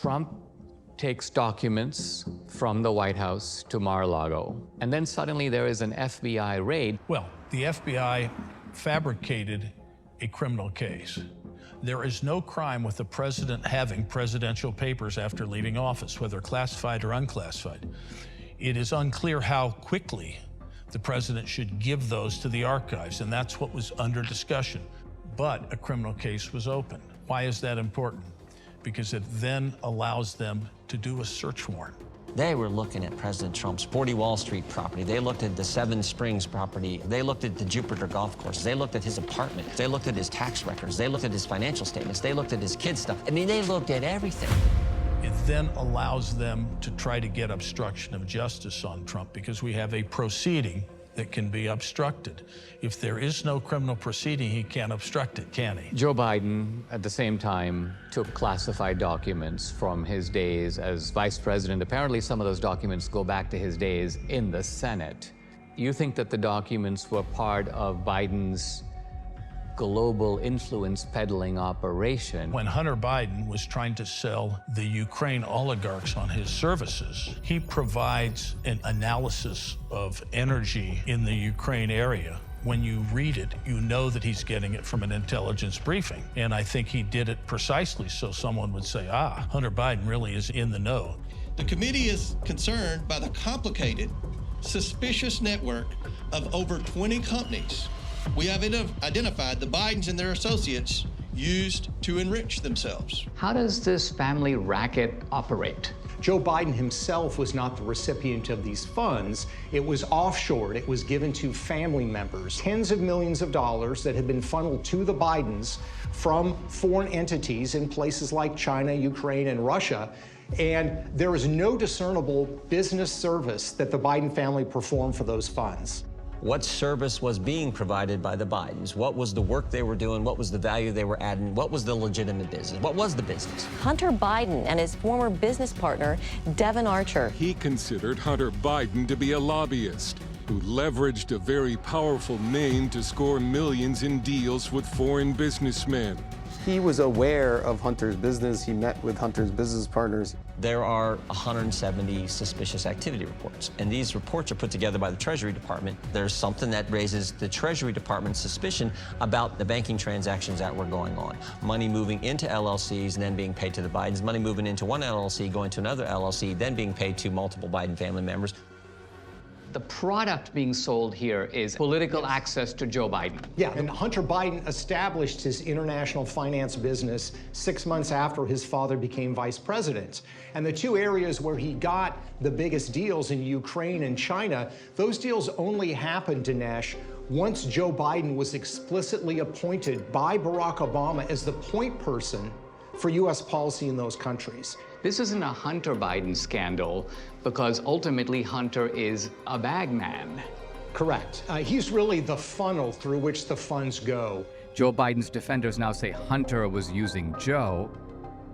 Trump takes documents from the White House to Mar-a-Lago, and then suddenly there is an FBI raid. Well, the FBI fabricated a criminal case. There is no crime with the president having presidential papers after leaving office, whether classified or unclassified. It is unclear how quickly the president should give those to the archives, and that's what was under discussion. But a criminal case was opened. Why is that important? Because it then allows them to do a search warrant. They were looking at President Trump's 40 Wall Street property. They looked at the Seven Springs property. They looked at the Jupiter golf course. They looked at his apartment. They looked at his tax records. They looked at his financial statements. They looked at his kids' stuff. I mean, they looked at everything. It then allows them to try to get obstruction of justice on Trump because we have a proceeding that can be obstructed. If there is no criminal proceeding, he can't obstruct it, can he? Joe Biden, at the same time, took classified documents from his days as vice president. Apparently, some of those documents go back to his days in the Senate. You think that the documents were part of Biden's global influence peddling operation? When Hunter Biden was trying to sell the Ukraine oligarchs on his services, he provides an analysis of energy in the Ukraine area. When you read it, you know that he's getting it from an intelligence briefing. And I think he did it precisely so someone would say, Hunter Biden really is in the know. The committee is concerned by the complicated, suspicious network of over 20 companies we have identified the Bidens and their associates used to enrich themselves. How does this family racket operate? Joe Biden himself was not the recipient of these funds. It was offshored. It was given to family members. Tens of millions of dollars that had been funneled to the Bidens from foreign entities in places like China, Ukraine, and Russia. And there is no discernible business service that the Biden family performed for those funds. What service was being provided by the Bidens? What was the work they were doing? What was the value they were adding? What was the legitimate business? What was the business? Hunter Biden and his former business partner, Devon Archer. He considered Hunter Biden to be a lobbyist who leveraged a very powerful name to score millions in deals with foreign businessmen. He was aware of Hunter's business. He met with Hunter's business partners. There are 170 suspicious activity reports, and these reports are put together by the Treasury Department. There's something that raises the Treasury Department's suspicion about the banking transactions that were going on. Money moving into LLCs and then being paid to the Bidens, money moving into one LLC, going to another LLC, then being paid to multiple Biden family members. The product being sold here is political access to Joe Biden. Yeah, and Hunter Biden established his international finance business 6 months after his father became vice president. And the two areas where he got the biggest deals in Ukraine and China, those deals only happened, Dinesh, once Joe Biden was explicitly appointed by Barack Obama as the point person for U.S. policy in those countries. This isn't a Hunter Biden scandal because ultimately Hunter is a bag man. Correct. He's really the funnel through which the funds go. Joe Biden's defenders now say Hunter was using Joe,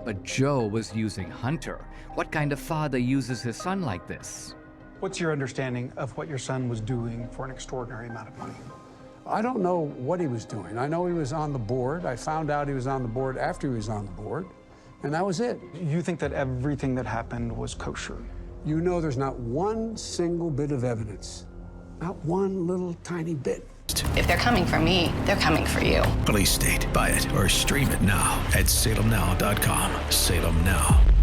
but Joe was using Hunter. What kind of father uses his son like this? What's your understanding of what your son was doing for an extraordinary amount of money? I don't know what he was doing. I know he was on the board. I found out he was on the board after he was on the board, and that was it. You think that everything that happened was kosher? You know there's not one single bit of evidence, not one little tiny bit. If they're coming for me, they're coming for you. Police State. Buy it or stream it now at SalemNOW.com. Salem Now.